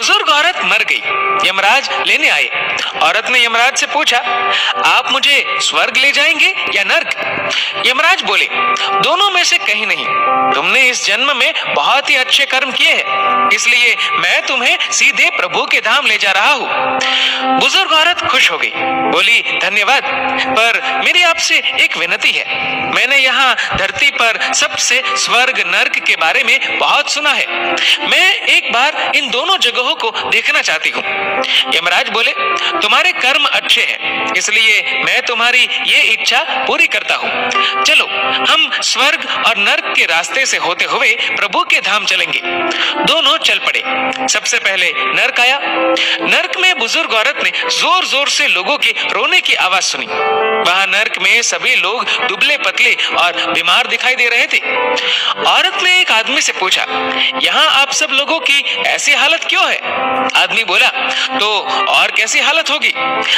बुजुर्ग औरत मर गई। यमराज लेने आए। औरत ने यमराज से पूछा, आप मुझे स्वर्ग ले जाएंगे या नर्क? यमराज बोले, दोनों में से कहीं नहीं। तुमने इस जन्म में बहुत ही अच्छे कर्म किए हैं, इसलिए मैं तुम्हें सीधे प्रभु के धाम ले जा रहा हूँ। बुजुर्ग औरत खुश हो गई, बोली, धन्यवाद, पर मेरी आपसे एक विनती है। मैंने यहाँ धरती पर सबसे स्वर्ग नर्क के बारे में बहुत सुना है। मैं एक बार इन दोनों जगहों को देखना चाहती हूँ। यमराज बोले, तुम्हारे कर्म अच्छे हैं, इसलिए मैं तुम्हारी ये इच्छा पूरी करता हूँ। चलो हम स्वर्ग और नर्क के रास्ते से होते हुए प्रभु के धाम चलेंगे। दोनों चल पड़े। सबसे पहले नर्क आया। नर्क में बुजुर्ग औरत ने जोर जोर से लोगों की रोने की आवाज सुनी। वहां नर्क में सभी लोग दुबले पतले और बीमार दिखाई दे रहे थे। औरत ने एक आदमी से पूछा, यहाँ आप सब लोगों की ऐसी हालत क्यों है? आदमी बोला, तो और कैसी हालत होगी?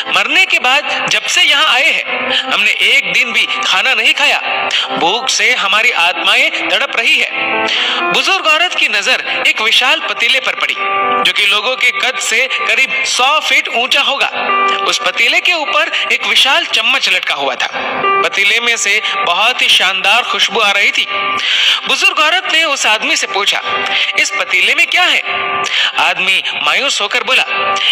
मरने के बाद जब से यहाँ आए हैं हमने एक दिन भी खाना नहीं खाया। भूख से हमारी आत्माएं तड़प रही है। बुजुर्ग औरत की नजर एक विशाल पतीले पर पड़ी, जो कि लोगों के कद से करीब 100 फीट ऊंचा होगा। उस पतीले के ऊपर एक विशाल चम्मच लटका हुआ था। पतीले में से बहुत ही शानदार खुशबू आ रही थी। बुजुर्ग औरत ने उस आदमी से पूछा, इस पतीले में क्या है? आदमी मायूस होकर बोला,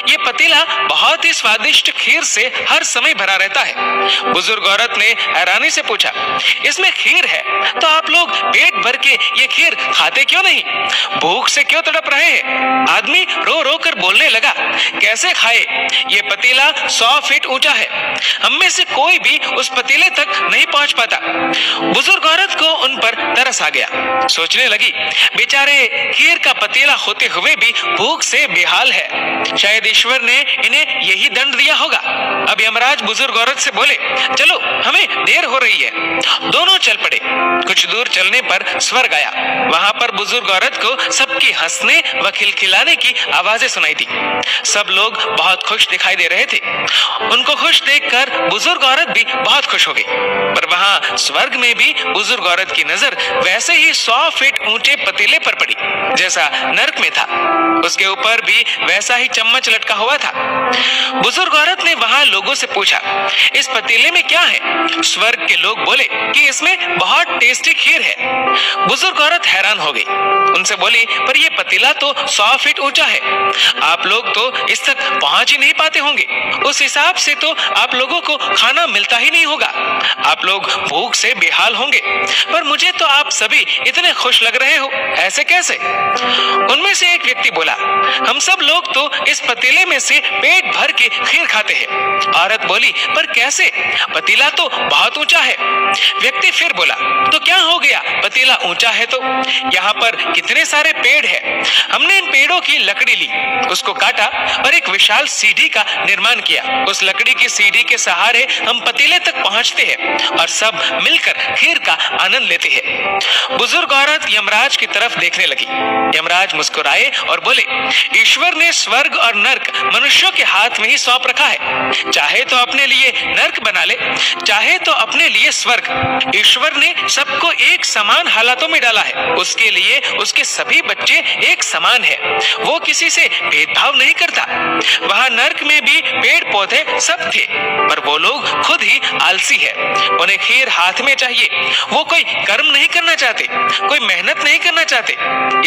ये पतीला बहुत ही स्वादिष्ट खीर से हर समय भरा रहता है। बुजुर्ग औरत ने हैरानी से पूछा, इसमें खीर है तो आप लोग पेट भर के ये खीर खाते क्यों नहीं? भूख से क्यों तड़प रहे हैं? आदमी रो रो कर बोलने लगा, कैसे खाए? ये पतीला 100 फीट ऊंचा है, हम में से कोई भी उस पतीले तक नहीं पहुंच पाता। बुजुर्ग औरत को उन पर तरस आ गया। सोचने लगी, बेचारे खीर का पतीला होते हुए भी भूख से बेहाल है। शायद ईश्वर ने इन्हें यही दंड दिया होगा। अब यमराज बुजुर्ग औरत से बोले, चलो हमें देर हो रही है। दोनों चल पड़े। कुछ दूर चलने पर स्वर्ग आया। वहां पर बुजुर्ग औरत को सबकी हंसने व खिलखिलाने की आवाजें सुनाई दी। सब लोग बहुत खुश दिखाई दे रहे थे। उनको खुश देखकर बुजुर्ग औरत भी बहुत खुश हो गई। पर वहां स्वर्ग में भी बुजुर्ग औरत की नजर वैसे ही 100 फीट ऊंचे पतीले पर पड़ी जैसा नर्क में था। उसके ऊपर भी वैसा ही चम्मच लटका हुआ था। बुजुर्ग औरत ने वहां लोगों से पूछा, इस पतीले में क्या है? स्वर्ग के लोग बोले कि इसमें बहुत टेस्टी खीर है। बुजुर्ग औरत हैरान हो गई। उनसे बोली, पर यह पतीला तो 100 फीट ऊंचा है, आप लोग तो इस तक पहुंच ही नहीं पाते होंगे। उस हिसाब से तो आप लोगों को खाना मिलता ही नहीं होगा। आप लोग भूख से बेहाल होंगे। पर मुझे तो आप सभी इतने खुश लग रहे हो, ऐसे कैसे? उनमें से एक व्यक्ति बोला, हम सब लोग तो इस पतीले में से पेट भर के खीर खाते हैं। औरत बोली, पर कैसे? पतीला तो बहुत ऊंचा है। व्यक्ति फिर बोला, तो क्या हो गया? पतीला ऊंचा है तो यहाँ पर कितने सारे पेड़ हैं। हमने इन पेड़ों की लकड़ी ली, उसको काटा और एक विशाल सीढ़ी का निर्माण किया। उस लकड़ी की सीढ़ी के सहारे हम पतीले तक पहुंचते हैं और सब मिलकर खीर का आनंद लेते हैं। बुजुर्ग औरत यमराज की तरफ देखने लगी। यमराज मुस्कुराए और बोले, ईश्वर ने स्वर्ग और नर्क मनुष्यों के हाथ में ही सौंप रखा है। चाहे तो अपने लिए नर्क बना ले, चाहे तो अपने लिए स्वर्ग। ईश्वर ने सबको एक समान हालातों में डाला है। उसके लिए उसके सभी बच्चे एक समान है। वो किसी से भेदभाव नहीं करता। वहां नर्क में भी पेड़ पौधे सब थे, पर वो लोग खुद ही आलसी है। उन्हें खीर हाथ में चाहिए। वो कोई कर्म नहीं करना चाहते, कोई मेहनत नहीं करना चाहते,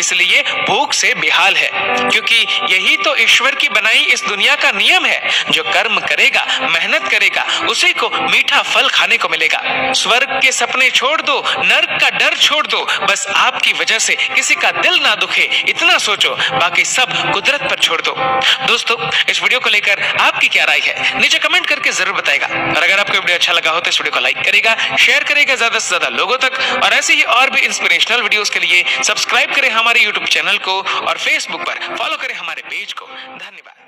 इसलिए भूख से बेहाल है। क्योंकि यही तो ईश्वर की बनाई इस दुनिया का नियम है। जो कर्म करेगा, मेहनत करेगा, उसी को मीठा फल खाने को मिलेगा। स्वर्ग के सपने छोड़ दो, नर्क का डर छोड़ दो। बस आपकी वजह से किसी का दिल ना दुखे, इतना सोचो, बाकी सब कुदरत पर छोड़ दो। दोस्तों, इस वीडियो को लेकर आपकी क्या राय है, नीचे कमेंट करके जरूर बताएगा। और अगर आपको वीडियो अच्छा लगा हो तो इस वीडियो को लाइक करेगा, शेयर करेगा ज्यादा से ज्यादा लोगों तक। और ऐसे ही और भी इंस्पिरेशनल वीडियोस के लिए सब्सक्राइब करें हमारे यूट्यूब चैनल को और फेसबुक पर फॉलो करें हमारे पेज को। धन्यवाद।